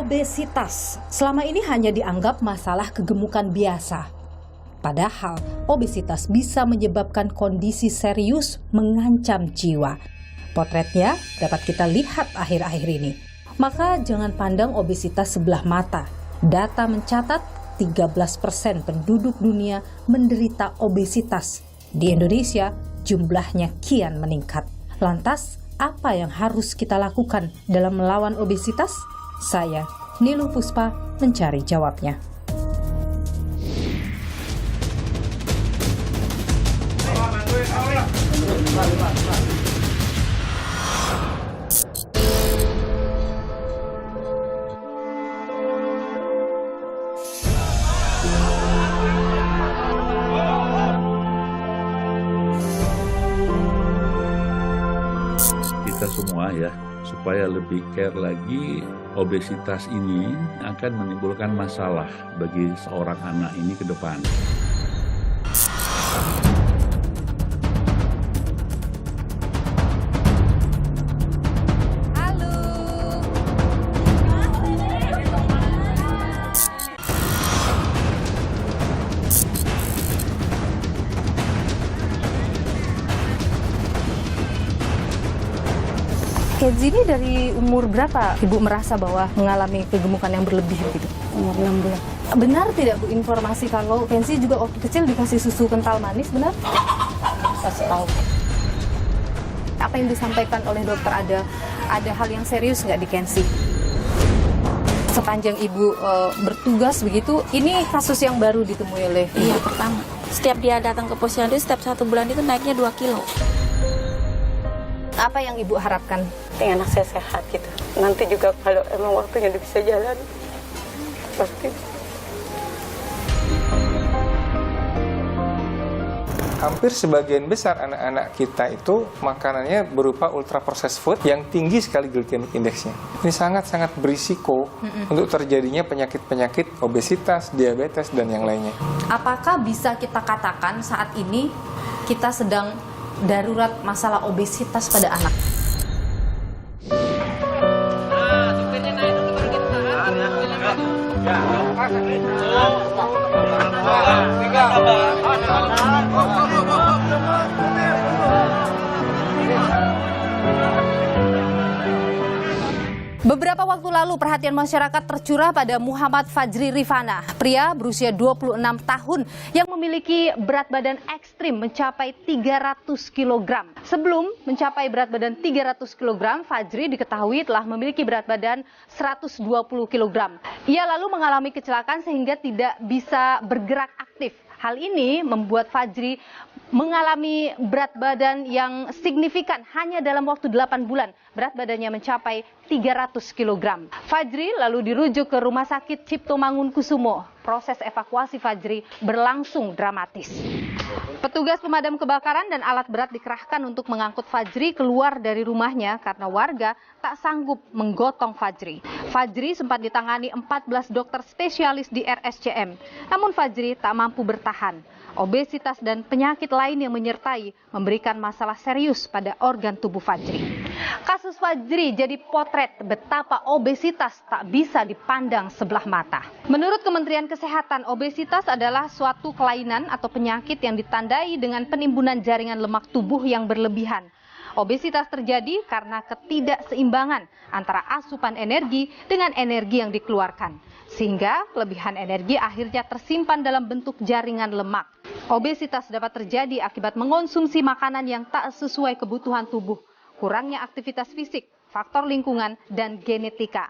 Obesitas selama ini hanya dianggap masalah kegemukan biasa. Padahal obesitas bisa menyebabkan kondisi serius mengancam jiwa. Potretnya dapat kita lihat akhir-akhir ini. Maka jangan pandang obesitas sebelah mata. Data mencatat 13% penduduk dunia menderita obesitas. Di Indonesia jumlahnya kian meningkat. Lantas, apa yang harus kita lakukan dalam melawan obesitas? Saya, Niluh Puspa, mencari jawabnya. Kita semua ya, supaya lebih care lagi, obesitas ini akan menimbulkan masalah bagi seorang anak ini ke depan. Kenzi ini dari umur berapa Ibu merasa bahwa mengalami kegemukan yang berlebih begitu? Umur 6 bulan. Benar tidak Bu informasi kalau Kenzi juga waktu kecil dikasih susu kental manis, benar? Kasih tahu. Apa yang disampaikan oleh dokter, ada hal yang serius nggak di Kenzi? Sepanjang Ibu bertugas begitu, ini kasus yang baru ditemui oleh Ibu? Iya, pertama. Setiap dia datang ke posyandu, setiap 1 bulan itu naiknya 2 kilo. Apa yang Ibu harapkan? Pengen anak saya sehat gitu. Nanti juga kalau emang waktunya dia bisa jalan, pasti. Hampir sebagian besar anak-anak kita itu makanannya berupa ultra processed food yang tinggi sekali glycemic indexnya. Ini sangat-sangat berisiko untuk terjadinya penyakit-penyakit obesitas, diabetes, dan yang lainnya. Apakah bisa kita katakan saat ini kita sedang darurat masalah obesitas pada anak? Beberapa waktu lalu perhatian masyarakat tercurah pada Muhammad Fajri Rifana, pria berusia 26 tahun yang memiliki berat badan ekstrim mencapai 300 kg. Sebelum mencapai berat badan 300 kg, Fajri diketahui telah memiliki berat badan 120 kg. Ia lalu mengalami kecelakaan sehingga tidak bisa bergerak aktif. Hal ini membuat Fajri mengalami berat badan yang signifikan hanya dalam waktu 8 bulan. Berat badannya mencapai 300 kg. Fajri lalu dirujuk ke Rumah Sakit Cipto Mangunkusumo. Proses evakuasi Fajri berlangsung dramatis. Petugas pemadam kebakaran dan alat berat dikerahkan untuk mengangkut Fajri keluar dari rumahnya karena warga tak sanggup menggotong Fajri. Fajri sempat ditangani 14 dokter spesialis di RSCM. Namun Fajri tak mampu bertahan. Obesitas dan penyakit lain yang menyertai memberikan masalah serius pada organ tubuh Fajri. Kasus Fajri jadi potret betapa obesitas tak bisa dipandang sebelah mata. Menurut Kementerian Kesehatan, obesitas adalah suatu kelainan atau penyakit yang ditandai dengan penimbunan jaringan lemak tubuh yang berlebihan. Obesitas terjadi karena ketidakseimbangan antara asupan energi dengan energi yang dikeluarkan. Sehingga kelebihan energi akhirnya tersimpan dalam bentuk jaringan lemak. Obesitas dapat terjadi akibat mengonsumsi makanan yang tak sesuai kebutuhan tubuh, kurangnya aktivitas fisik, faktor lingkungan, dan genetika.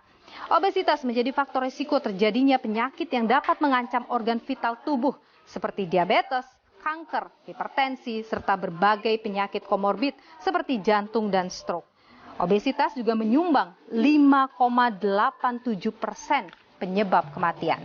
Obesitas menjadi faktor risiko terjadinya penyakit yang dapat mengancam organ vital tubuh seperti diabetes, kanker, hipertensi, serta berbagai penyakit komorbid seperti jantung dan stroke. Obesitas juga menyumbang 5,87% penyebab kematian.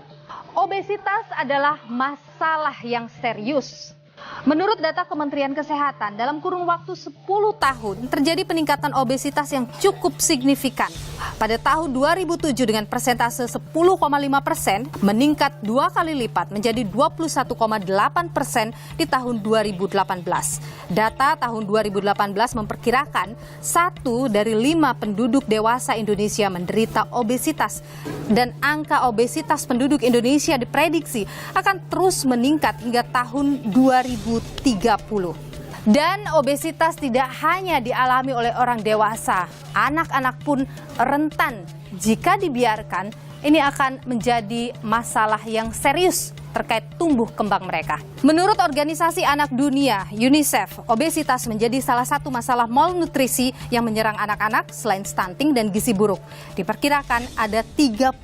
Obesitas adalah masalah yang serius. Menurut data Kementerian Kesehatan, dalam kurun waktu 10 tahun terjadi peningkatan obesitas yang cukup signifikan. Pada tahun 2007 dengan persentase 10,5%, meningkat 2 kali lipat menjadi 21,8% di tahun 2018. Data tahun 2018 memperkirakan 1 dari 5 penduduk dewasa Indonesia menderita obesitas. Dan angka obesitas penduduk Indonesia diprediksi akan terus meningkat hingga tahun 2030. Dan obesitas tidak hanya dialami oleh orang dewasa, anak-anak pun rentan. Jika dibiarkan, ini akan menjadi masalah yang serius terkait tumbuh kembang mereka. Menurut Organisasi Anak Dunia, UNICEF, obesitas menjadi salah satu masalah malnutrisi yang menyerang anak-anak selain stunting dan gizi buruk. Diperkirakan ada 39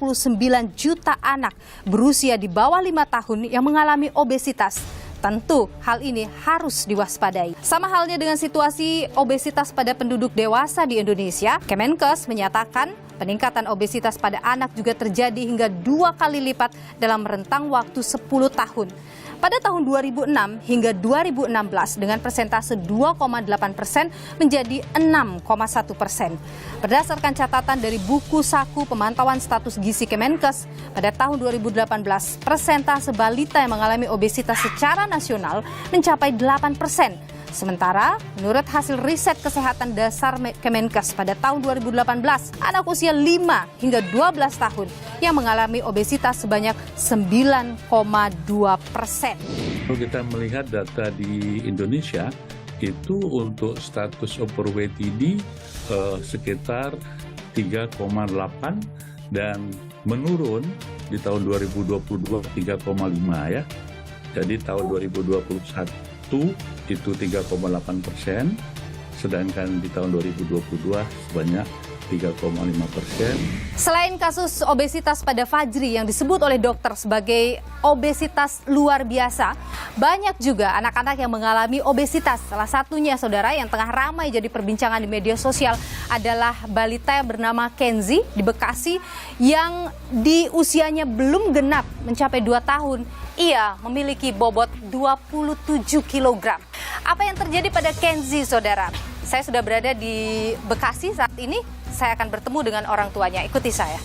juta anak berusia di bawah 5 tahun yang mengalami obesitas. Tentu hal ini harus diwaspadai. Sama halnya dengan situasi obesitas pada penduduk dewasa di Indonesia, Kemenkes menyatakan peningkatan obesitas pada anak juga terjadi hingga 2 kali lipat dalam rentang waktu 10 tahun. Pada tahun 2006 hingga 2016 dengan persentase 2,8% menjadi 6,1%. Berdasarkan catatan dari buku saku pemantauan status gizi Kemenkes, pada tahun 2018 persentase balita yang mengalami obesitas secara nasional mencapai 8%. Sementara, menurut hasil riset kesehatan dasar Kemenkes pada tahun 2018, anak usia 5 hingga 12 tahun yang mengalami obesitas sebanyak 9,2%. Kalau kita melihat data di Indonesia, itu untuk status overweight ini sekitar 3,8 dan menurun di tahun 2022 3,5 ya. Jadi tahun 2021 itu 3,8%, sedangkan di tahun 2022 sebanyak 3,5%. Selain kasus obesitas pada Fajri yang disebut oleh dokter sebagai obesitas luar biasa, banyak juga anak-anak yang mengalami obesitas. Salah satunya, saudara, yang tengah ramai jadi perbincangan di media sosial adalah balita yang bernama Kenzi di Bekasi yang di usianya belum genap mencapai 2 tahun. Ia memiliki bobot 27 kg. Apa yang terjadi pada Kenzi, saudara? Saya sudah berada di Bekasi saat ini. Saya akan bertemu dengan orang tuanya. Ikuti saya.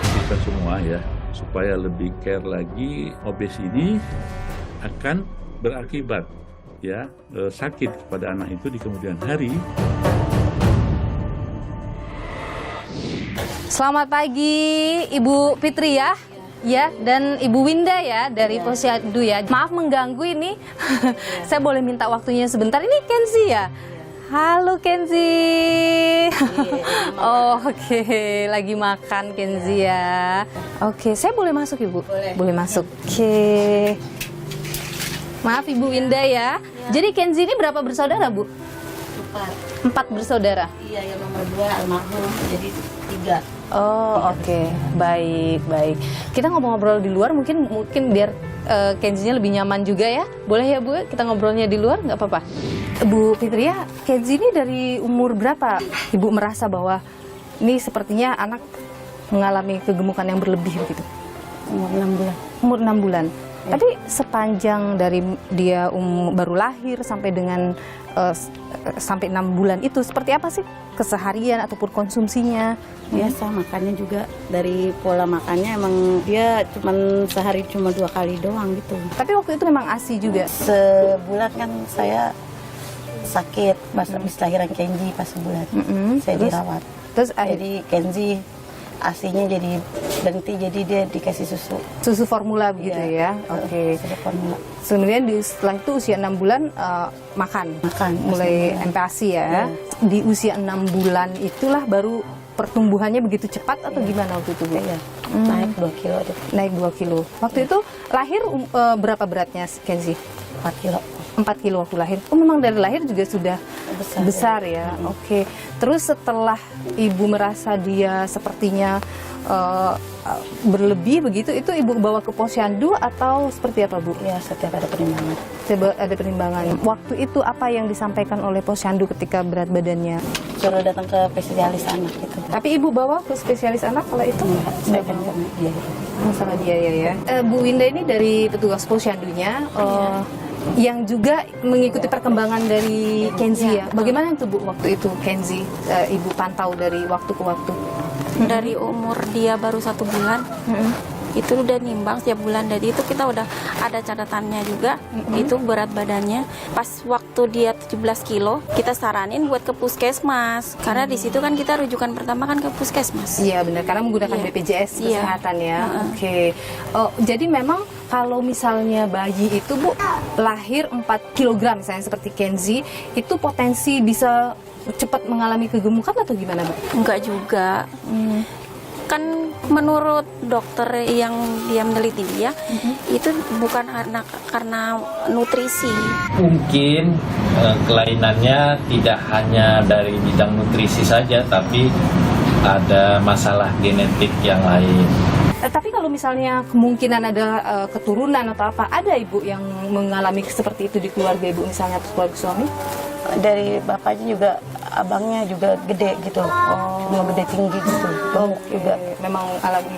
Kita semua ya, supaya lebih care lagi, obes ini akan berakibat ya sakit kepada anak itu di kemudian hari. Selamat pagi Ibu Fitri ya. Ya, dan Ibu Winda ya dari Posyandu ya. Maaf mengganggu ini. Saya boleh minta waktunya sebentar. Ini Kenzi ya? Halo Kenzi. Oh, oke. Lagi makan Kenzi ya. Oke, saya boleh masuk Ibu? Boleh masuk. Oke. Maaf Ibu Winda ya. Jadi Kenzi ini berapa bersaudara, Bu? 4 bersaudara? Iya, yang nomor 2 almarhum, jadi 3. Oh, oke. Baik. Kita ngobrol-ngobrol di luar mungkin biar Kenzinya lebih nyaman juga ya. Boleh ya Bu, kita ngobrolnya di luar nggak apa-apa? Bu Fitri ya, Kenzi ini dari umur berapa Ibu merasa bahwa ini sepertinya anak mengalami kegemukan yang berlebih begitu? Umur 6 bulan. Umur 6 bulan. Ya. Tapi sepanjang dari dia baru lahir sampai dengan sampai 6 bulan itu seperti apa sih keseharian ataupun konsumsinya? Biasa makannya juga dari pola makannya emang dia sehari cuma 2 kali doang gitu. Tapi waktu itu memang ASI juga? Sebulan kan saya sakit pas habis lahiran Kenzi pas sebulan. Saya dirawat. Terus jadi Kenzi ASInya jadi berhenti, jadi dia dikasih susu formula begitu ya. Oke. Susu formula. Kemudian setelah itu usia 6 bulan makan mulai MPASI ya. Di usia 6 bulan itulah baru pertumbuhannya begitu cepat atau gimana waktu itu Bu? Iya. Naik 2 kilo. Naik 2 kilo. Waktu itu lahir berapa beratnya Kenzi? 4 kilo. 4 kilo waktu lahir. Oh, memang dari lahir juga sudah besar ya. Oke. Terus setelah Ibu merasa dia sepertinya berlebih begitu, itu Ibu bawa ke posyandu atau seperti apa, Bu? Ya, setiap ada perimbangan. Ada perimbangan. Waktu itu apa yang disampaikan oleh posyandu ketika berat badannya? Suruh datang ke spesialis anak gitu. Tapi Ibu bawa ke spesialis anak kalau itu? Enggak, saya kan karena biaya. Masalah biaya ya. Bu Winda ini dari petugas posyandunya yang juga mengikuti perkembangan dari Kenzi ya. Bagaimana itu Bu waktu itu Kenzi? Ibu pantau dari waktu ke waktu. Dari umur dia baru 1 bulan, itu udah nimbang setiap bulan. Jadi itu kita udah ada catatannya juga, itu berat badannya. Pas waktu dia 17 kilo, kita saranin buat ke puskesmas. Karena di situ kan kita rujukan pertama kan ke puskesmas. Iya benar, karena menggunakan Iya. BPJS Iya. Kesehatan ya. Oke. Oh, jadi memang kalau misalnya bayi itu Bu lahir 4 kg misalnya seperti Kenzi, itu potensi bisa cepat mengalami kegemukan atau gimana Bu? Enggak juga. Kan menurut dokter yang dia meneliti dia, itu bukan karena nutrisi. Mungkin kelainannya tidak hanya dari bidang nutrisi saja, tapi ada masalah genetik yang lain. Tapi kalau misalnya kemungkinan ada keturunan atau apa, ada Ibu yang mengalami seperti itu di keluarga Ibu misalnya atau keluarga suami? Dari bapaknya juga, abangnya juga gede gitu. Cuma gede tinggi gitu. Gemuk juga. Memang alami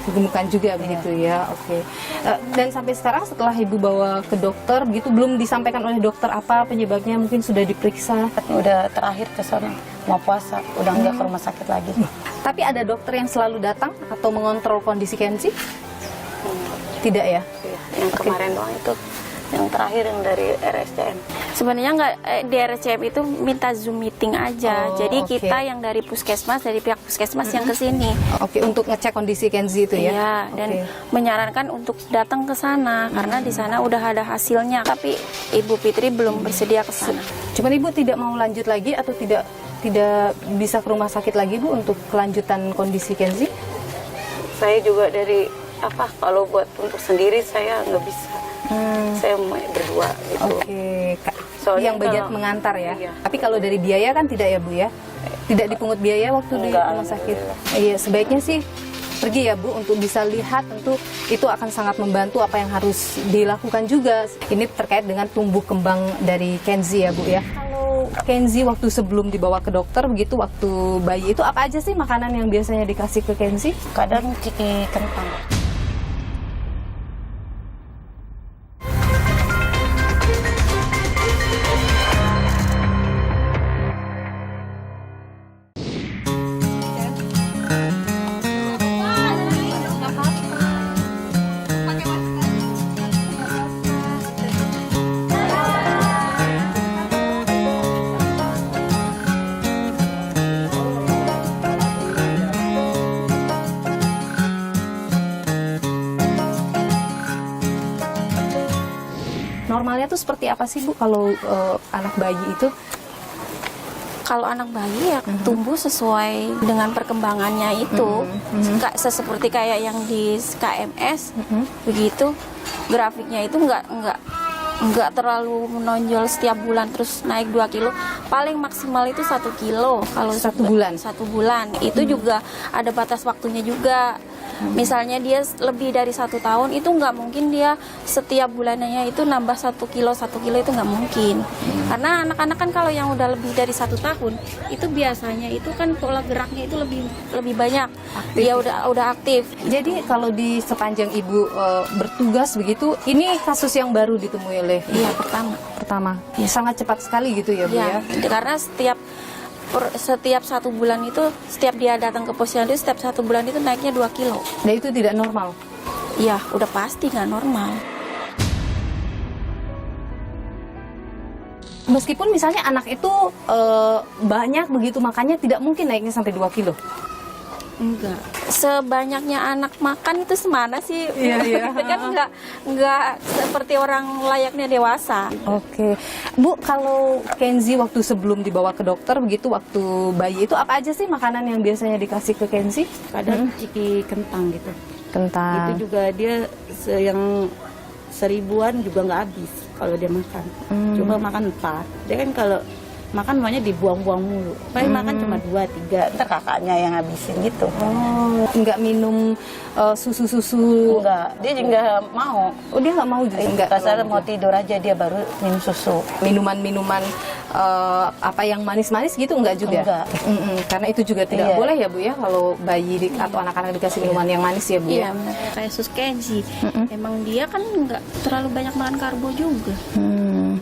kegemukan juga begitu ya. Oke. Dan sampai sekarang setelah Ibu bawa ke dokter begitu, belum disampaikan oleh dokter apa penyebabnya, mungkin sudah diperiksa? Udah terakhir ke sana mau puasa, udah nggak ke rumah sakit lagi. Tapi ada dokter yang selalu datang atau mengontrol kondisi Kenzi? Tidak ya? Yang kemarin doang itu, yang terakhir yang dari RSCM. Sebenarnya nggak di RSCM itu minta Zoom meeting aja. Oh, Jadi oke. kita yang dari puskesmas, dari pihak puskesmas yang ke sini. Oke, untuk ngecek kondisi Kenzi itu ya? Iya, dan Oke. menyarankan untuk datang ke sana karena di sana udah ada hasilnya. Tapi Ibu Fitri belum bersedia ke sana. Cuman Ibu tidak mau lanjut lagi atau tidak bisa ke rumah sakit lagi Bu untuk kelanjutan kondisi Kenzi? Saya juga dari kalau buat untuk sendiri saya nggak bisa. Saya mau berdua gitu. Oke, Soalnya yang bagian kalau- mengantar ya. Iya. Tapi kalau dari biaya kan tidak ya Bu ya? Tidak dipungut biaya waktu di Enggak, rumah sakit? alhamdulillah. Iya, sebaiknya sih pergi ya Bu untuk bisa lihat, tentu itu akan sangat membantu apa yang harus dilakukan juga. Ini terkait dengan tumbuh kembang dari Kenzi ya Bu ya. Kalau Kenzi waktu sebelum dibawa ke dokter begitu, waktu bayi itu apa aja sih makanan yang biasanya dikasih ke Kenzi? Kadang ciki kentang. Normalnya tuh seperti apa sih Bu kalau anak bayi itu? Kalau anak bayi ya tumbuh sesuai dengan perkembangannya itu. Seperti kayak yang di KMS begitu, grafiknya itu nggak terlalu menonjol setiap bulan terus naik 2 kilo, paling maksimal itu 1 kilo kalau 1 bulan? 1 bulan itu juga ada batas waktunya juga. Misalnya dia lebih dari 1 tahun, itu nggak mungkin dia setiap bulannya itu nambah 1 kilo itu nggak mungkin. Karena anak-anak kan kalau yang udah lebih dari 1 tahun itu biasanya itu kan pola geraknya itu lebih banyak, dia udah aktif. Jadi kalau di sepanjang Ibu bertugas begitu, ini kasus yang baru ditemui oleh Iya, pertama. Sangat cepat sekali gitu ya Bu ya? Karena setiap 1 bulan itu, setiap dia datang ke posyandu, setiap 1 bulan itu naiknya 2 kilo. Dan itu tidak normal? Iya, udah pasti nggak normal. Meskipun misalnya anak itu banyak begitu makannya, tidak mungkin naiknya sampai 2 kilo? Enggak. Sebanyaknya anak makan itu semana sih? Iya. Itu kan nggak seperti orang layaknya dewasa. Oke. Bu, kalau Kenzi waktu sebelum dibawa ke dokter begitu, waktu bayi itu apa aja sih makanan yang biasanya dikasih ke Kenzi? Kadang ciki kentang gitu. Kentang. Itu juga dia yang 1000-an juga nggak habis kalau dia makan. Cuma makan 4. Dia kan kalau makan maunya dibuang-buang mulu. Paling makan cuma 2-3, ntar kakaknya yang habisin gitu. Nggak minum susu-susu? Enggak, dia juga mau. Oh, dia nggak mau juga? Nggak. Pasal mau tidur aja dia baru minum susu. Minuman-minuman apa yang manis-manis gitu enggak juga? Enggak. Karena itu juga tidak Iya. boleh ya Bu ya, kalau bayi atau anak-anak dikasih minuman yang manis ya Bu ya? Iya, benar. Kayak sus Kenzi, emang dia kan nggak terlalu banyak makan karbo juga.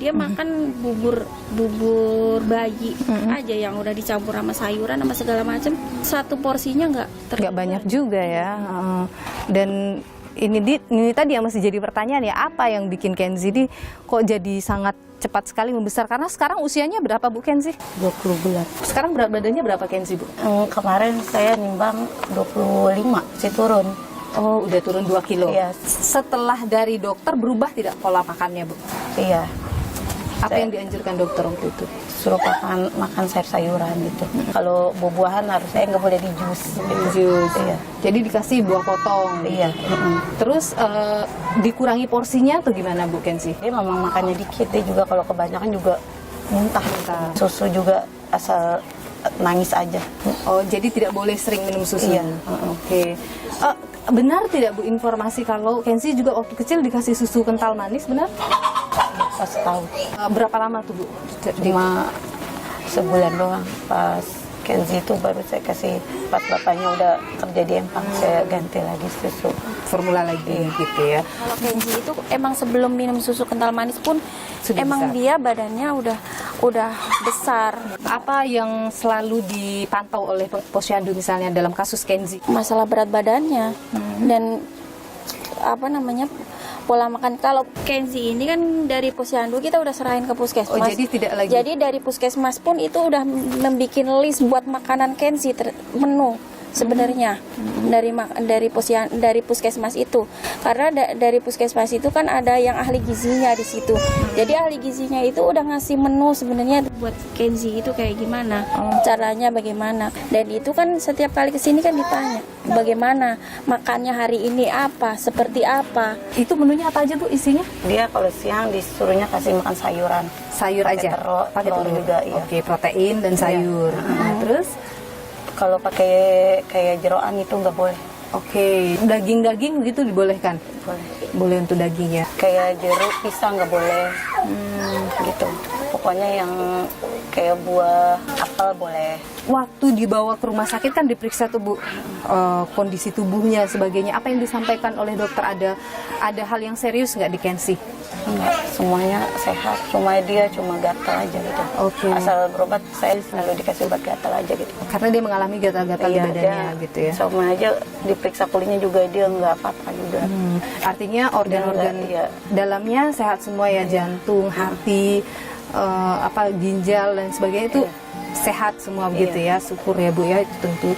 Dia makan bubur bayi aja yang udah dicampur sama sayuran sama segala macam. Satu porsinya Nggak banyak juga ya. Dan ini tadi yang masih jadi pertanyaan ya, apa yang bikin Kenzi ini kok jadi sangat cepat sekali membesar? Karena sekarang usianya berapa Bu Kenzi? 20 bulan. Sekarang berat badannya berapa Kenzi Bu? Kemarin saya nimbang 25, masih turun. Oh, udah turun 2 kilo. Iya. Setelah dari dokter berubah tidak pola makannya Bu? Iya, Apa yang dianjurkan dokter waktu itu? suruh makan sayur-sayuran gitu. Kalau buah-buahan harusnya nggak boleh di jus. Jus. Iya. Jadi dikasih buah potong. Iya. Terus dikurangi porsinya atau gimana Bu Kenzi? Dia memang makannya dikit, dia juga kalau kebanyakan juga muntah. Susu juga asal nangis aja. Oh, jadi tidak boleh sering minum susu. Iya. Oke. Benar tidak Bu informasi kalau Kenzi juga waktu kecil dikasih susu kental manis, benar? Pas tahu. Berapa lama tuh Bu? Cuma sebulan doang. Pas Kenzi itu baru saya kasih, pas bapaknya udah kerja di Empang, saya ganti lagi susu. Formula lagi gitu ya. Kalau Kenzi itu emang sebelum minum susu kental manis pun Sudah emang besar. dia badannya udah besar. Apa yang selalu dipantau oleh posyandu misalnya dalam kasus Kenzi? Masalah berat badannya dan pola makan. Kalau Kenzi ini kan dari posyandu kita udah serahin ke puskesmas. Oh, jadi tidak lagi. Jadi dari puskesmas pun itu udah membikin list buat makanan Kenzi menu sebenarnya dari puskesmas itu. Karena dari puskesmas itu kan ada yang ahli gizinya di situ. Jadi ahli gizinya itu udah ngasih menu sebenarnya buat Kenzi itu kayak gimana, caranya bagaimana. Dan itu kan setiap kali kesini kan ditanya bagaimana makannya hari ini, apa, seperti apa. Itu menunya apa aja Bu isinya? Dia kalau siang disuruhnya kasih makan sayuran. Sayur Pakai aja? pakai telur juga, iya. Oke, protein dan sayur. Terus? Kalau pakai kayak jeroan itu nggak boleh. Oke, daging-daging gitu dibolehkan? Boleh. Boleh untuk daging ya? Kayak jeruk, pisang nggak boleh. Gitu. Pokoknya yang kayak buah apel boleh. Waktu dibawa ke rumah sakit kan diperiksa tuh Bu, kondisi tubuhnya sebagainya. Apa yang disampaikan oleh dokter, ada hal yang serius nggak di Kenzi? Enggak, semuanya sehat. Cuma dia cuma gatal aja gitu. Oke. Asal berobat saya selalu dikasih obat gatal aja gitu. Karena dia mengalami gatal-gatal di badannya gitu ya? Sama aja diperiksa kulitnya juga dia nggak apa-apa juga. Artinya organ-organ Iya. dalamnya sehat semua ya, jantung, hati, ginjal dan sebagainya itu sehat semua begitu ya. Syukur ya Bu ya, itu tentu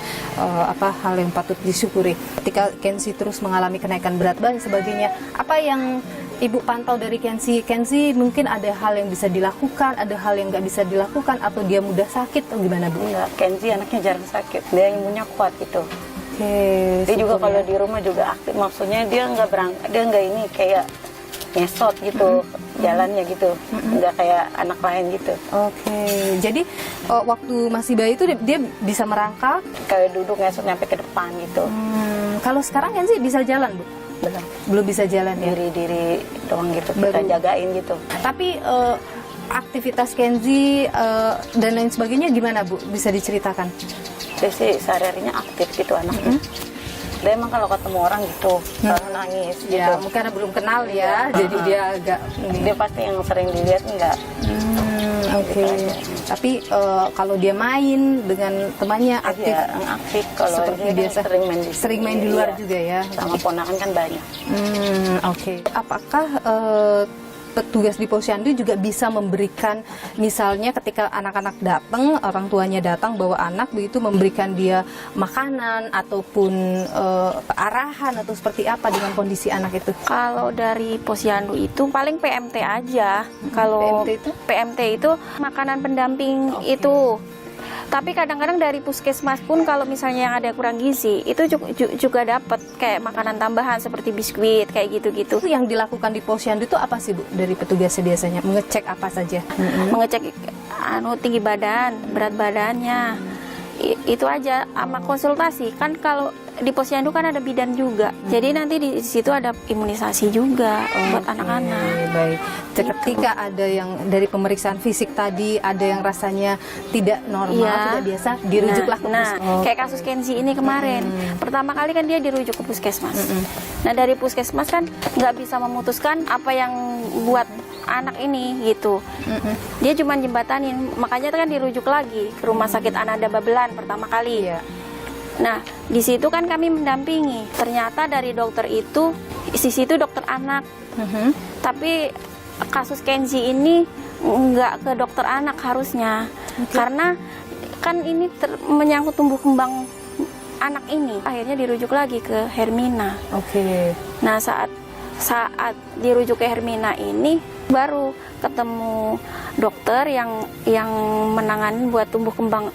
hal yang patut disyukuri. Ketika Kenzi terus mengalami kenaikan berat badan sebagainya, apa yang Ibu pantau dari Kenzi? Kenzi mungkin ada hal yang bisa dilakukan, ada hal yang nggak bisa dilakukan, atau dia mudah sakit atau gimana Bu? Enggak, Kenzi anaknya jarang sakit. Dia imunnya kuat gitu. Oke, Dia juga syukur kalau ya. di rumah juga aktif. Maksudnya dia nggak berangkat, dia nggak ini kayak ngesot gitu jalannya gitu, nggak kayak anak lain gitu. Oke, jadi waktu masih bayi itu dia bisa merangkak. Kayak duduk ngesot nyampe ke depan gitu. Kalau sekarang Kenzi bisa jalan Bu? Belum bisa jalan ya? Diri doang gitu, kita Baru. jagain gitu. Tapi aktivitas Kenzi dan lain sebagainya gimana Bu? Bisa diceritakan? Dia sih sehari-harinya aktif gitu anaknya. Dia emang kalau ketemu orang gitu, selalu nangis gitu. Ya, mungkin karena belum kenal ya, jadi dia agak Dia pasti yang sering dilihat enggak. Oke. Tapi kalau dia main dengan temannya aktif, Iya, yang aktif. Kalau seperti dia kan biasa. sering main di luar iya. juga ya. Sama ponakan kan banyak. Oke. Apakah petugas di posyandu juga bisa memberikan, misalnya ketika anak-anak datang, orang tuanya datang bawa anak, begitu memberikan dia makanan ataupun arahan atau seperti apa dengan kondisi anak itu? Kalau dari posyandu itu paling PMT aja. Kalau PMT itu? PMT itu makanan pendamping itu. Tapi kadang-kadang dari puskesmas pun kalau misalnya yang ada kurang gizi itu juga dapat kayak makanan tambahan seperti biskuit kayak gitu-gitu. Yang dilakukan di posyandu itu apa sih Bu dari petugasnya biasanya? Mengecek apa saja? Mengecek tinggi badan, berat badannya. Itu aja, sama konsultasi. Kan kalau di posyandu kan ada bidan juga. Jadi nanti di situ ada imunisasi juga buat anak-anak. Baik. Ketika ada yang dari pemeriksaan fisik tadi ada yang rasanya tidak normal, tidak biasa, dirujuklah ke puskesmas. Kayak kasus Kenzi ini kemarin. Pertama kali kan dia dirujuk ke puskesmas. Nah, dari puskesmas kan nggak bisa memutuskan apa yang buat anak ini gitu. Dia cuma jembatanin, makanya kan dirujuk lagi ke rumah sakit Ananda Babelan pertama kali. Nah, di situ kan kami mendampingi. Ternyata dari dokter itu, di situ dokter anak. Tapi kasus Kenzi ini nggak ke dokter anak harusnya, karena kan ini menyangkut tumbuh kembang anak ini. Akhirnya dirujuk lagi ke Hermina. Nah, saat dirujuk ke Hermina ini baru ketemu dokter yang menangani buat tumbuh kembang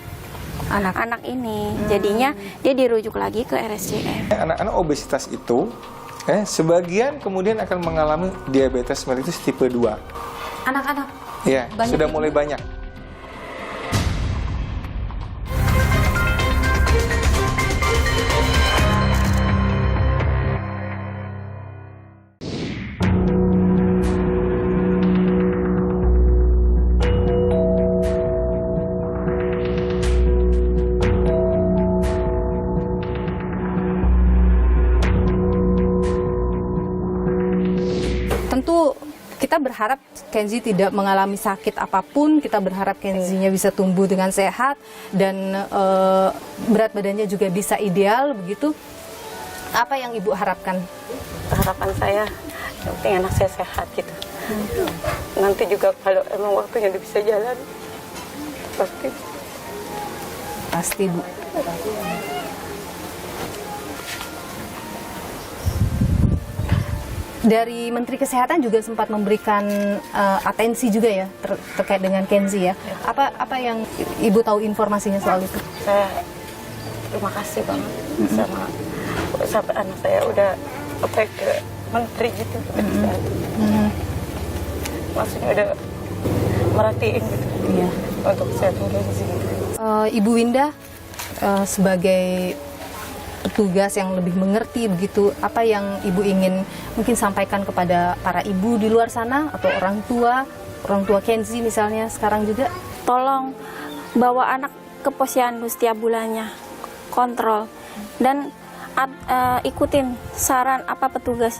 anak ini. Jadinya dia dirujuk lagi ke RSCM. Anak-anak obesitas itu sebagian kemudian akan mengalami diabetes mellitus tipe 2. Anak-anak? Ya, sudah mulai banyak. Tentu kita berharap Kenzi tidak mengalami sakit apapun, kita berharap Kenzinya bisa tumbuh dengan sehat dan berat badannya juga bisa ideal begitu. Apa yang Ibu harapkan? Harapan saya, yang penting anak saya sehat gitu. Nanti juga kalau emang waktunya dia bisa jalan, Pasti Bu. Dari Menteri Kesehatan juga sempat memberikan atensi juga ya terkait dengan Kenzi ya. Apa yang Ibu tahu informasinya soal itu? Saya terima kasih banget sama sampai anak saya udah apply ke Menteri gitu. Maksudnya udah merhatiin gitu untuk kesehatan Kenzi. Ibu Winda sebagai petugas yang lebih mengerti begitu, apa yang Ibu ingin mungkin sampaikan kepada para ibu di luar sana atau orang tua Kenzi misalnya sekarang juga? Tolong bawa anak ke posyandu setiap bulannya, kontrol dan ikutin saran apa petugas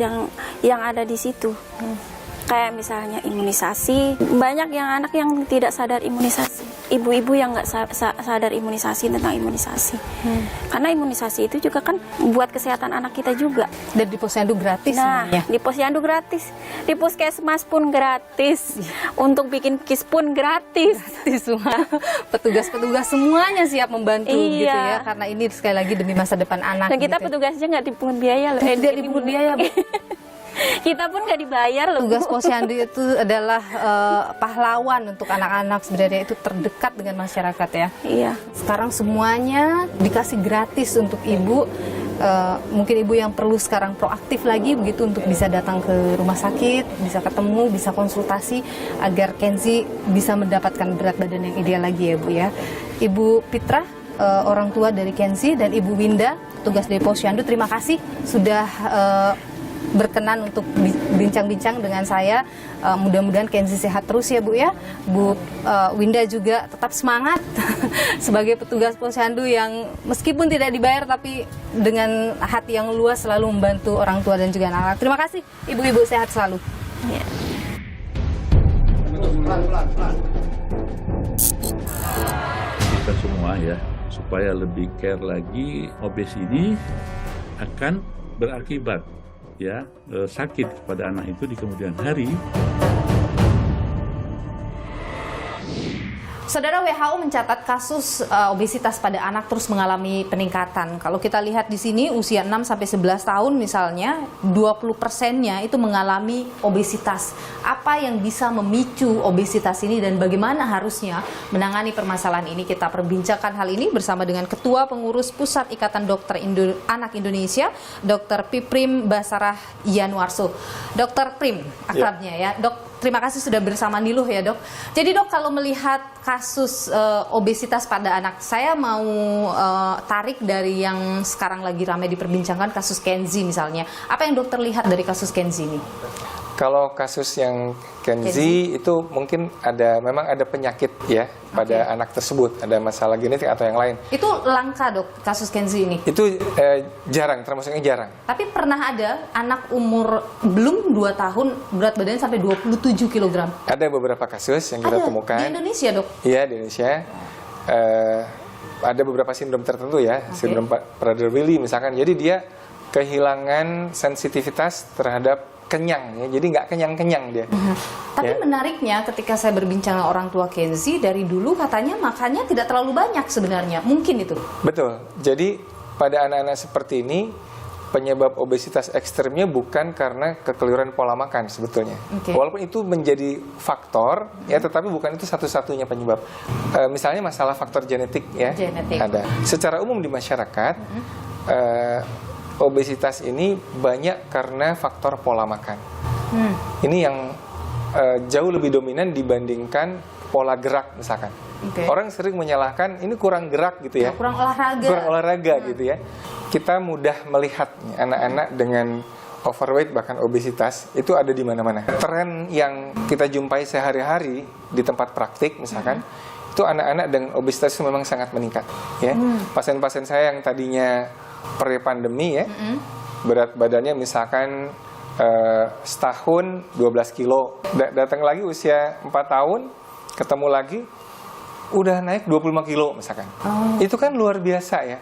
yang ada di situ. Kayak misalnya imunisasi, banyak yang anak yang tidak sadar imunisasi, ibu-ibu yang nggak sadar imunisasi tentang imunisasi. Karena imunisasi itu juga kan buat kesehatan anak kita juga. Dan di posyandu gratis semuanya. Di posyandu gratis, di puskesmas pun gratis, untuk bikin kis pun gratis. Semua petugas-petugas semuanya siap membantu gitu ya, karena ini sekali lagi demi masa depan anak. Dan kita gitu. petugasnya nggak dipungut biaya loh. Tidak dipungut biaya, Bu. Kita pun nggak dibayar loh. Tugas posyandu itu adalah pahlawan untuk anak-anak, sebenarnya itu terdekat dengan masyarakat ya. Iya. Sekarang semuanya dikasih gratis untuk ibu. Mungkin ibu yang perlu sekarang proaktif lagi begitu untuk bisa datang ke rumah sakit, bisa ketemu, bisa konsultasi agar Kenzi bisa mendapatkan berat badan yang ideal lagi ya Bu ya. Ibu Pitra, orang tua dari Kenzi, dan Ibu Winda, tugas dari posyandu, terima kasih sudah berkenan untuk bincang-bincang dengan saya. Mudah-mudahan Kenzi sehat terus ya Bu ya. Bu Winda juga tetap semangat sebagai petugas posyandu yang meskipun tidak dibayar tapi dengan hati yang luas selalu membantu orang tua dan juga anak-anak. Terima kasih ibu-ibu, sehat selalu. Ya. Kita semua ya, supaya lebih care lagi, obes ini akan berakibat ya sakit pada anak itu di kemudian hari. Saudara, WHO mencatat kasus obesitas pada anak terus mengalami peningkatan. Kalau kita lihat di sini usia 6 sampai 11 tahun misalnya, 20%-nya itu mengalami obesitas. Apa yang bisa memicu obesitas ini dan bagaimana harusnya menangani permasalahan ini? Kita perbincangkan hal ini bersama dengan Ketua Pengurus Pusat Ikatan Dokter Anak Indonesia, Dr. Piprim Basarah Yanuarso. Dr. Prim akrabnya ya. Dok, Terima kasih sudah bersama Niluh ya dok. Jadi dok, kalau melihat kasus obesitas pada anak, saya mau tarik dari yang sekarang lagi ramai diperbincangkan, kasus Kenzi misalnya. Apa yang dokter lihat dari kasus Kenzi ini? Kalau kasus yang Kenzi itu mungkin memang ada penyakit ya pada anak tersebut, ada masalah genetik atau yang lain. Itu langka dok, kasus Kenzi ini? Itu jarang, termasuknya jarang. Tapi pernah ada anak umur belum 2 tahun berat badannya sampai 27 kg? Ada beberapa kasus yang kita temukan. Di Indonesia dok? Iya, di Indonesia. Ada beberapa sindrom tertentu ya, sindrom Prader-Willi misalkan. Jadi dia kehilangan sensitivitas terhadap kenyang ya, jadi nggak kenyang-kenyang dia. Tapi menariknya ketika saya berbincang dengan orang tua Kenzi, dari dulu katanya makannya tidak terlalu banyak sebenarnya, mungkin itu? Betul, jadi pada anak-anak seperti ini penyebab obesitas ekstremnya bukan karena kekeliruan pola makan sebetulnya. Walaupun itu menjadi faktor ya, tetapi bukan itu satu-satunya penyebab. Misalnya masalah faktor genetik ya, ada. Secara umum di masyarakat obesitas ini banyak karena faktor pola makan. Ini yang jauh lebih dominan dibandingkan pola gerak misalkan. Orang sering menyalahkan ini kurang gerak gitu ya. Kurang olahraga. Kurang olahraga gitu ya. Kita mudah melihat anak-anak dengan overweight bahkan obesitas itu ada di mana-mana. Tren yang kita jumpai sehari-hari di tempat praktik misalkan, itu anak-anak dengan obesitas itu memang sangat meningkat ya. Pasien-pasien saya yang tadinya pre-pandemi ya, berat badannya misalkan setahun 12 kilo, datang lagi usia 4 tahun, ketemu lagi, udah naik 25 kilo misalkan. Itu kan luar biasa ya.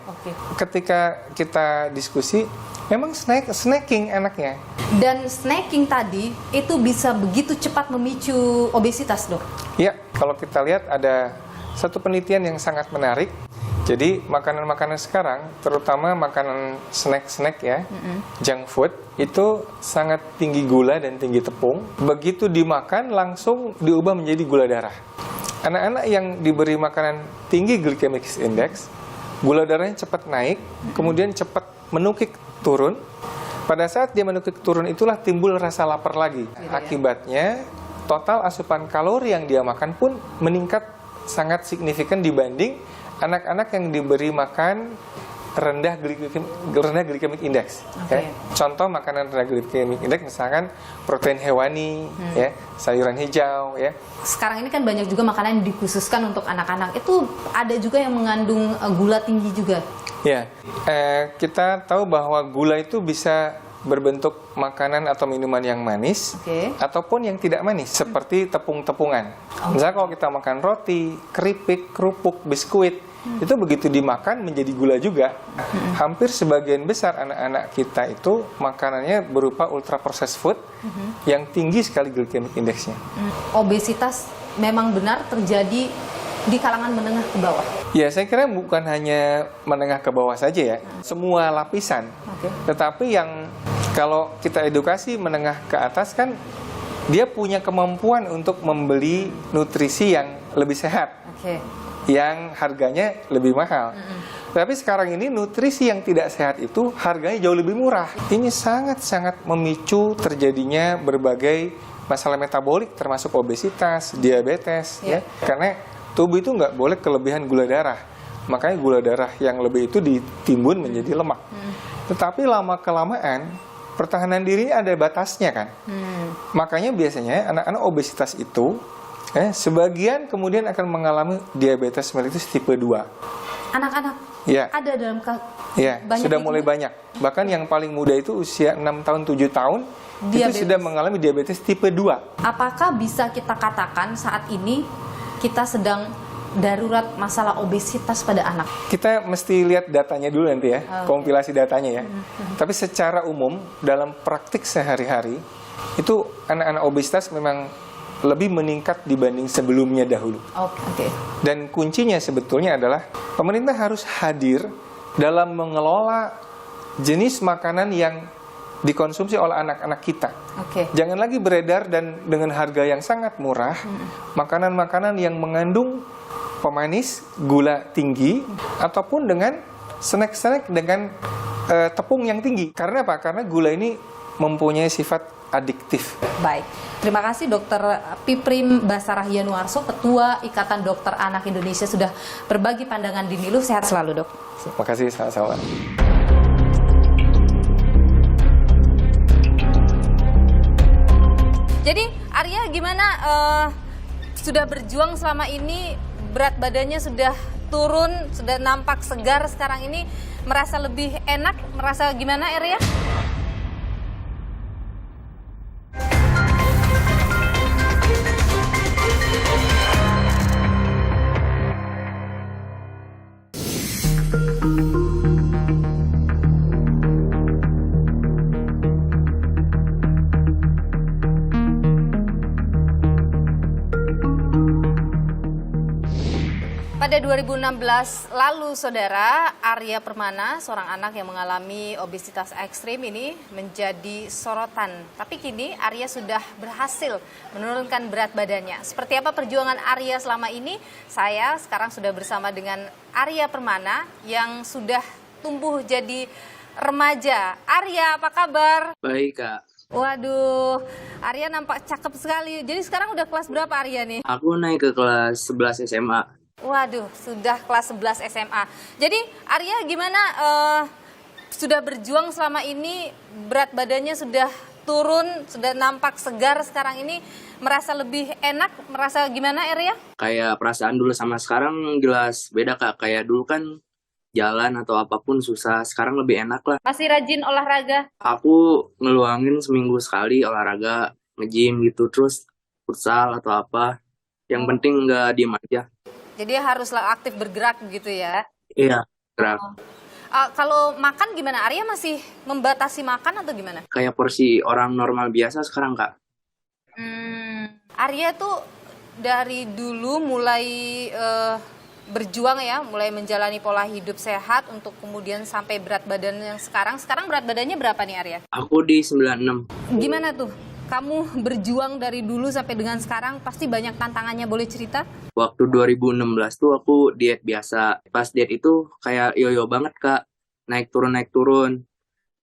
Ketika kita diskusi, memang snacking enaknya. Dan snacking tadi, itu bisa begitu cepat memicu obesitas dok? Ya, kalau kita lihat ada satu penelitian yang sangat menarik. Jadi makanan-makanan sekarang, terutama makanan snack-snack ya, junk food, itu sangat tinggi gula dan tinggi tepung. Begitu dimakan langsung diubah menjadi gula darah. Anak-anak yang diberi makanan tinggi glycemic index, gula darahnya cepat naik, kemudian cepat menukik turun. Pada saat dia menukik turun itulah timbul rasa lapar lagi. Akibatnya total asupan kalori yang dia makan pun meningkat sangat signifikan dibanding anak-anak yang diberi makan rendah glycemic index. Ya. Contoh makanan rendah glycemic index misalkan protein hewani, ya, sayuran hijau, ya. Sekarang ini kan banyak juga makanan yang dikhususkan untuk anak-anak. Itu ada juga yang mengandung gula tinggi juga. Ya, kita tahu bahwa gula itu bisa berbentuk makanan atau minuman yang manis, ataupun yang tidak manis, seperti tepung-tepungan. Misalnya kalau kita makan roti, keripik, kerupuk, biskuit, itu begitu dimakan menjadi gula juga. Hampir sebagian besar anak-anak kita itu makanannya berupa ultra processed food yang tinggi sekali glycemic indexnya. Obesitas memang benar terjadi di kalangan menengah ke bawah? Ya, saya kira bukan hanya menengah ke bawah saja ya, semua lapisan. Tetapi yang kalau kita edukasi menengah ke atas kan, dia punya kemampuan untuk membeli nutrisi yang lebih sehat, yang harganya lebih mahal. Tapi sekarang ini nutrisi yang tidak sehat itu harganya jauh lebih murah. Ini sangat-sangat memicu terjadinya berbagai masalah metabolik, termasuk obesitas, diabetes, ya. Karena tubuh itu nggak boleh kelebihan gula darah. Makanya gula darah yang lebih itu ditimbun menjadi lemak. Tetapi lama-kelamaan, pertahanan dirinya ada batasnya kan. Makanya biasanya anak-anak obesitas itu, sebagian kemudian akan mengalami diabetes mellitus tipe 2. Anak-anak? Ya. Ada dalam sudah mulai banyak. Bahkan yang paling muda itu usia 6 tahun, 7 tahun, itu sudah mengalami diabetes tipe 2. Apakah bisa kita katakan saat ini kita sedang darurat masalah obesitas pada anak? Kita mesti lihat datanya dulu nanti ya, kompilasi datanya ya. Tapi secara umum dalam praktik sehari-hari itu anak-anak obesitas memang lebih meningkat dibanding sebelumnya dahulu. Dan kuncinya sebetulnya adalah pemerintah harus hadir dalam mengelola jenis makanan yang dikonsumsi oleh anak-anak kita. Jangan lagi beredar dan dengan harga yang sangat murah, makanan-makanan yang mengandung pemanis, gula tinggi, ataupun dengan snack-snack dengan tepung yang tinggi. Karena apa? Karena gula ini mempunyai sifat adiktif. Baik, terima kasih Dokter Piprim Basarah Yanuarso, Ketua Ikatan Dokter Anak Indonesia sudah berbagi pandangan di Niluh. Sehat selalu, Dok. Terima kasih, sama-sama. Jadi Arya gimana, sudah berjuang selama ini, berat badannya sudah turun, sudah nampak segar sekarang ini, merasa lebih enak, merasa gimana Arya? Pada 2016 lalu, Saudara, Arya Permana, seorang anak yang mengalami obesitas ekstrim ini menjadi sorotan. Tapi kini Arya sudah berhasil menurunkan berat badannya. Seperti apa perjuangan Arya selama ini? Saya sekarang sudah bersama dengan Arya Permana yang sudah tumbuh jadi remaja. Arya, apa kabar? Baik, Kak. Waduh, Arya nampak cakep sekali. Jadi sekarang udah kelas berapa Arya nih? Aku naik ke kelas 11 SMA. Waduh, sudah kelas 11 SMA. Jadi Arya gimana, sudah berjuang selama ini, berat badannya sudah turun, sudah nampak segar sekarang ini, merasa lebih enak, merasa gimana Arya? Kayak perasaan dulu sama sekarang jelas beda, Kak. Kayak dulu kan jalan atau apapun susah, sekarang lebih enak lah. Masih rajin olahraga? Aku ngeluangin seminggu sekali olahraga, nge-gym gitu, terus futsal atau apa. Yang penting nggak diem aja. Jadi haruslah aktif bergerak gitu ya? Iya, gerak. Kalau makan gimana? Arya masih membatasi makan atau gimana? Kayak porsi orang normal biasa sekarang, Kak. Arya tuh dari dulu mulai berjuang ya, mulai menjalani pola hidup sehat untuk kemudian sampai berat badan yang sekarang. Sekarang berat badannya berapa nih Arya? Aku di 96. Gimana tuh? Kamu berjuang dari dulu sampai dengan sekarang, pasti banyak tantangannya, boleh cerita? Waktu 2016 tuh aku diet biasa. Pas diet itu kayak yoyo banget, Kak. Naik turun.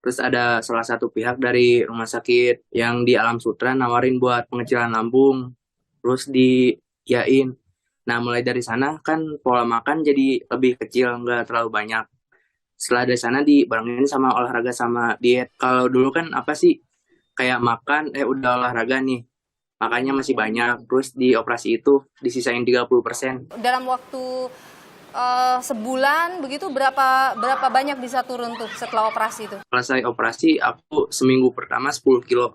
Terus ada salah satu pihak dari rumah sakit yang di Alam Sutra nawarin buat pengecilan lambung. Terus diyain. Nah, mulai dari sana kan pola makan jadi lebih kecil, nggak terlalu banyak. Setelah dari sana dibarengin sama olahraga sama diet. Kalau dulu kan apa sih? Kayak makan, udah olahraga nih. Makannya masih banyak. Terus di operasi itu disisain 30%. Dalam waktu sebulan begitu berapa banyak bisa turun tuh setelah operasi itu? Selesai operasi aku seminggu pertama 10 kilo.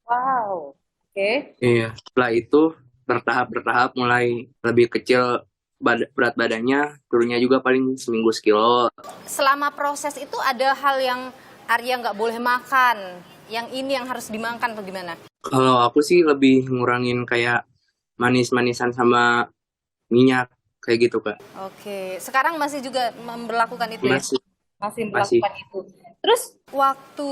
Wow, oke. Iya, setelah itu bertahap mulai lebih kecil berat badannya, turunnya juga paling seminggu sekilo. Selama proses itu ada hal yang Arya nggak boleh makan, yang ini yang harus dimakan atau gimana? Kalau aku sih lebih ngurangin kayak manis-manisan sama minyak, kayak gitu, Kak. Oke, sekarang masih juga memberlakukan itu ya? Masih memberlakukan itu. Terus waktu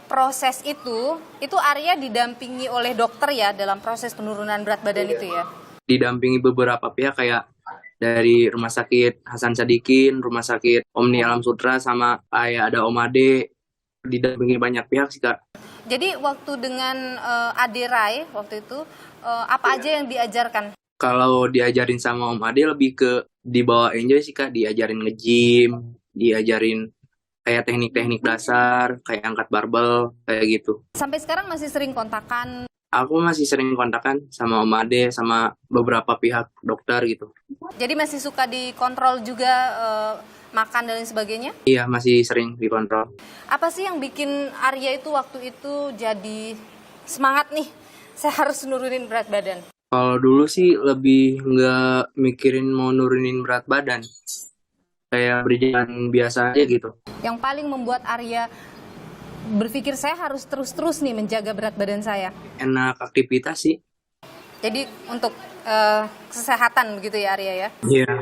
proses itu Arya didampingi oleh dokter ya dalam proses penurunan berat badan itu ya? Didampingi beberapa pihak kayak dari Rumah Sakit Hasan Sadikin, Rumah Sakit Omni Alam Sutra, sama kayak ada Om Ade. Didampingi banyak pihak sih, Kak. Jadi waktu dengan Ade Rai waktu itu apa aja yang diajarkan? Kalau diajarin sama Om Ade lebih ke dibawa enjoy sih, Kak. Diajarin nge-gym, diajarin kayak teknik-teknik dasar, kayak angkat barbel, kayak gitu. Sampai sekarang masih sering kontakan? Aku masih sering kontakan sama Om Ade, sama beberapa pihak dokter gitu. Jadi masih suka dikontrol juga makan dan lain sebagainya? Iya, masih sering dikontrol. Apa sih yang bikin Arya itu waktu itu jadi semangat nih, saya harus nurunin berat badan? Kalau dulu sih lebih nggak mikirin mau nurunin berat badan. Kayak berjalan biasa aja gitu. Yang paling membuat Arya berpikir saya harus terus-terus nih menjaga berat badan saya? Enak aktivitas sih. Jadi untuk kesehatan begitu ya Arya ya? Iya.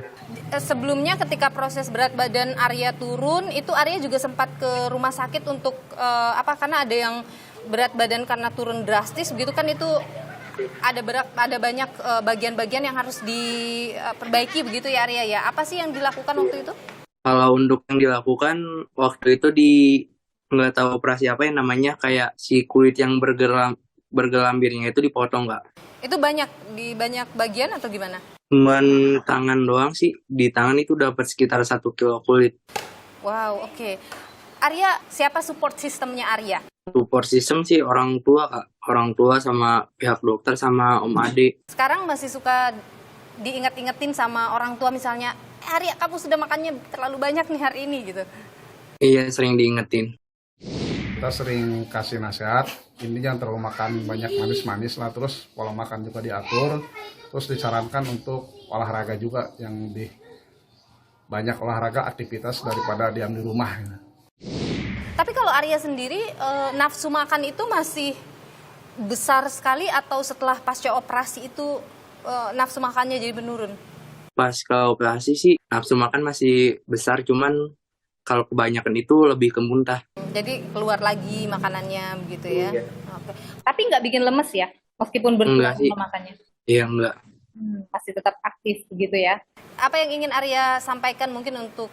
Sebelumnya ketika proses berat badan Arya turun, itu Arya juga sempat ke rumah sakit untuk karena ada yang berat badan karena turun drastis begitu kan, itu ada banyak bagian-bagian yang harus diperbaiki begitu ya Arya ya. Apa sih yang dilakukan waktu itu? Kalau untuk yang dilakukan waktu itu nggak tahu operasi apa yang namanya, kayak si kulit yang bergelambirnya itu dipotong Kak. Itu di banyak bagian atau gimana? Cuman tangan doang sih, di tangan itu dapat sekitar 1 kilo kulit. Wow, oke. Arya, siapa support sistemnya Arya? Support system sih orang tua Kak, orang tua sama pihak dokter sama om adik. Sekarang masih suka diinget-ingetin sama orang tua misalnya, Arya kamu sudah makannya terlalu banyak nih hari ini gitu. Iya, sering diingetin. Kita sering kasih nasihat, ini jangan terlalu makan banyak manis-manis lah, terus pola makan juga diatur, terus disarankan untuk olahraga juga, yang banyak olahraga aktivitas daripada diam di rumah. Tapi kalau Arya sendiri, nafsu makan itu masih besar sekali atau setelah pasca operasi itu nafsu makannya jadi menurun? Pasca operasi sih nafsu makan masih besar, cuman kalau kebanyakan itu lebih ke muntah. Jadi keluar lagi makanannya begitu ya? Iya. Oke. Tapi nggak bikin lemes ya? Meskipun berkurang makannya? Iya, enggak. Pasti tetap aktif begitu ya? Apa yang ingin Arya sampaikan mungkin untuk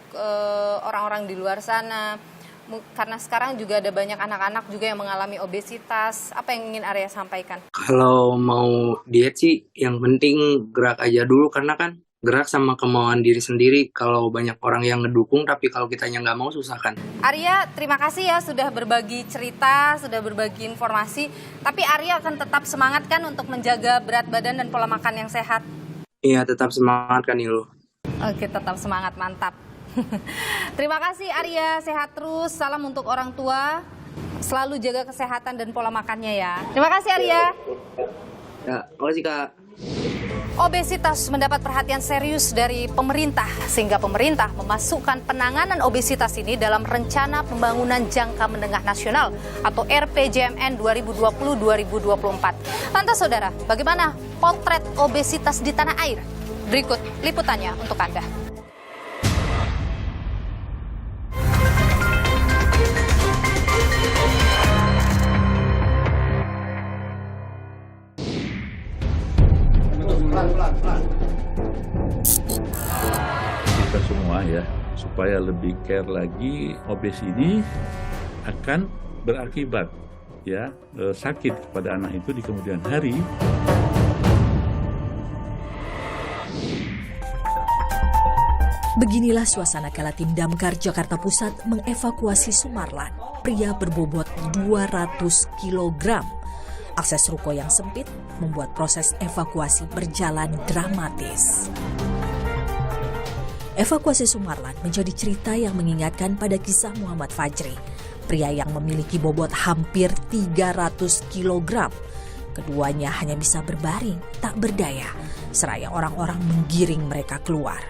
orang-orang di luar sana? Karena sekarang juga ada banyak anak-anak juga yang mengalami obesitas. Apa yang ingin Arya sampaikan? Kalau mau diet sih yang penting gerak aja dulu, karena kan gerak sama kemauan diri sendiri. Kalau banyak orang yang ngedukung tapi kalau kitanya nggak mau, susah kan. Arya, terima kasih ya sudah berbagi cerita, sudah berbagi informasi. Tapi Arya akan tetap semangat kan untuk menjaga berat badan dan pola makan yang sehat? Iya, tetap semangat kan Nilu. Oke, tetap semangat, mantap. Terima kasih Arya, sehat terus. Salam untuk orang tua. Selalu jaga kesehatan dan pola makannya ya. Terima kasih Arya. Ya, makasih Kak. Obesitas mendapat perhatian serius dari pemerintah, sehingga pemerintah memasukkan penanganan obesitas ini dalam Rencana Pembangunan Jangka Menengah Nasional atau RPJMN 2020-2024. Lantas saudara, bagaimana potret obesitas di tanah air? Berikut liputannya untuk Anda. Kita semua ya, supaya lebih care lagi, obes ini akan berakibat ya sakit kepada anak itu di kemudian hari. Beginilah suasana kala tim Damkar Jakarta Pusat mengevakuasi Sumarlan, pria berbobot 200 kg. Akses ruko yang sempit membuat proses evakuasi berjalan dramatis. Evakuasi Sumarlan menjadi cerita yang mengingatkan pada kisah Muhammad Fajri, pria yang memiliki bobot hampir 300 kg. Keduanya hanya bisa berbaring, tak berdaya, seraya orang-orang menggiring mereka keluar.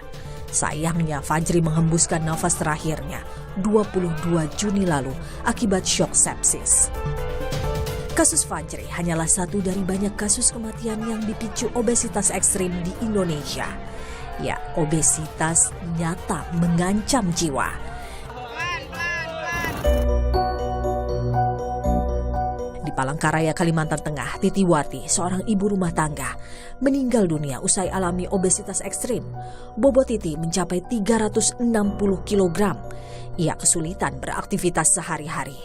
Sayangnya Fajri menghembuskan nafas terakhirnya 22 Juni lalu akibat shock sepsis. Kasus Fajri hanyalah satu dari banyak kasus kematian yang dipicu obesitas ekstrim di Indonesia. Ya, obesitas nyata mengancam jiwa. Di Palangkaraya, Kalimantan Tengah, Titiwati, seorang ibu rumah tangga, meninggal dunia usai alami obesitas ekstrim. Bobot Titi mencapai 360 kg. Ia kesulitan beraktivitas sehari-hari.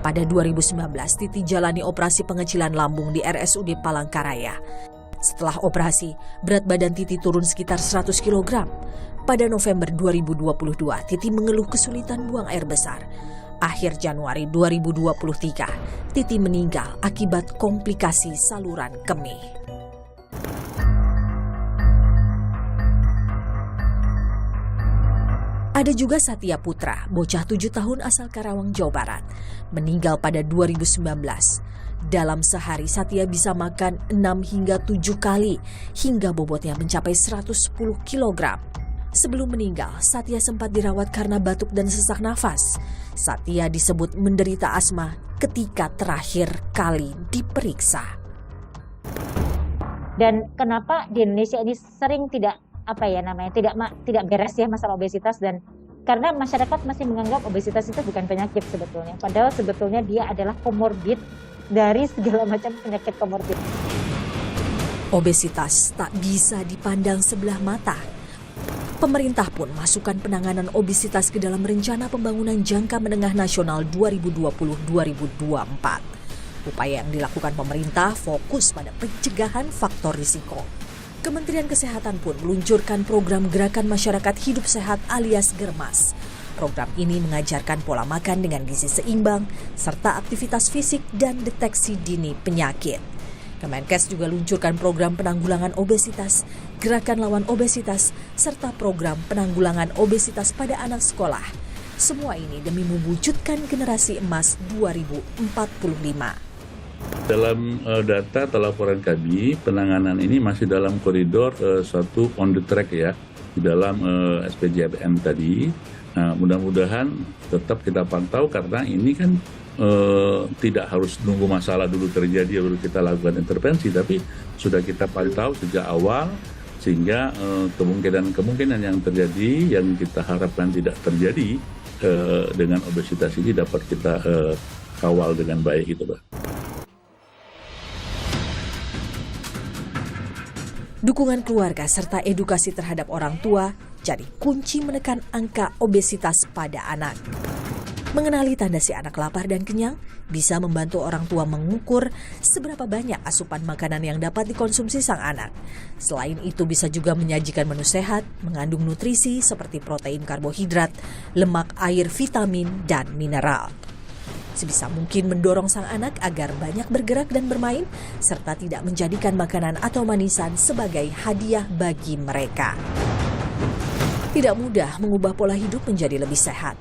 Pada 2019, Titi jalani operasi pengecilan lambung di RSUD Palangkaraya. Setelah operasi, berat badan Titi turun sekitar 100 kg. Pada November 2022, Titi mengeluh kesulitan buang air besar. Akhir Januari 2023, Titi meninggal akibat komplikasi saluran kemih. Ada juga Satya Putra, bocah 7 tahun asal Karawang, Jawa Barat, meninggal pada 2019. Dalam sehari Satya bisa makan 6 hingga 7 kali, hingga bobotnya mencapai 110 kg. Sebelum meninggal, Satya sempat dirawat karena batuk dan sesak nafas. Satya disebut menderita asma ketika terakhir kali diperiksa. Dan kenapa di Indonesia ini sering tidak tidak beres ya masalah obesitas, dan karena masyarakat masih menganggap obesitas itu bukan penyakit sebetulnya. Padahal sebetulnya dia adalah komorbid dari segala macam penyakit komorbid. Obesitas tak bisa dipandang sebelah mata. Pemerintah pun masukkan penanganan obesitas ke dalam Rencana Pembangunan Jangka Menengah Nasional 2020-2024. Upaya yang dilakukan pemerintah fokus pada pencegahan faktor risiko. Kementerian Kesehatan pun meluncurkan program Gerakan Masyarakat Hidup Sehat alias GERMAS. Program ini mengajarkan pola makan dengan gizi seimbang, serta aktivitas fisik dan deteksi dini penyakit. Kemenkes juga luncurkan program penanggulangan obesitas, gerakan lawan obesitas, serta program penanggulangan obesitas pada anak sekolah. Semua ini demi mewujudkan generasi emas 2045. Dalam data atau laporan kami, penanganan ini masih dalam koridor suatu on the track ya, di dalam SPJMN tadi. Nah, mudah-mudahan tetap kita pantau karena ini kan tidak harus nunggu masalah dulu terjadi baru kita lakukan intervensi, tapi sudah kita pantau sejak awal sehingga kemungkinan yang terjadi yang kita harapkan tidak terjadi dengan obesitas ini dapat kita kawal dengan baik gitu, Pak. Dukungan keluarga serta edukasi terhadap orang tua jadi kunci menekan angka obesitas pada anak. Mengenali tanda si anak lapar dan kenyang bisa membantu orang tua mengukur seberapa banyak asupan makanan yang dapat dikonsumsi sang anak. Selain itu bisa juga menyajikan menu sehat, mengandung nutrisi seperti protein, karbohidrat, lemak, air, vitamin, dan mineral. Sebisa mungkin mendorong sang anak agar banyak bergerak dan bermain, serta tidak menjadikan makanan atau manisan sebagai hadiah bagi mereka. Tidak mudah mengubah pola hidup menjadi lebih sehat.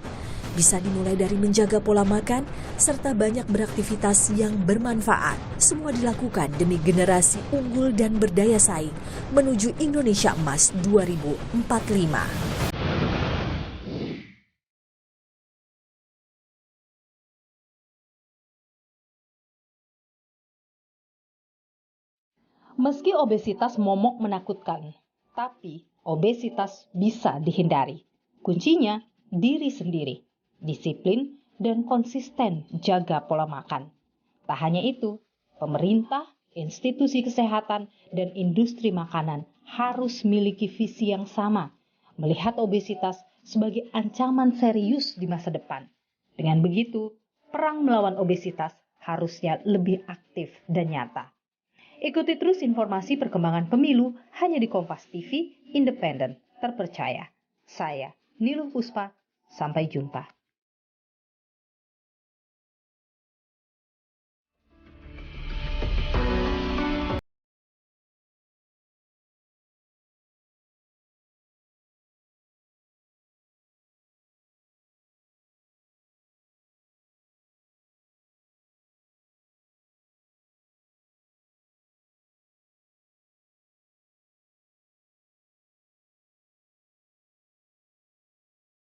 Bisa dimulai dari menjaga pola makan, serta banyak beraktivitas yang bermanfaat. Semua dilakukan demi generasi unggul dan berdaya saing menuju Indonesia Emas 2045. Meski obesitas momok menakutkan, tapi obesitas bisa dihindari. Kuncinya diri sendiri, disiplin, dan konsisten jaga pola makan. Tak hanya itu, pemerintah, institusi kesehatan, dan industri makanan harus memiliki visi yang sama, melihat obesitas sebagai ancaman serius di masa depan. Dengan begitu, perang melawan obesitas harusnya lebih aktif dan nyata. Ikuti terus informasi perkembangan pemilu hanya di Kompas TV, independen, terpercaya. Saya, Niluh Puspa, sampai jumpa.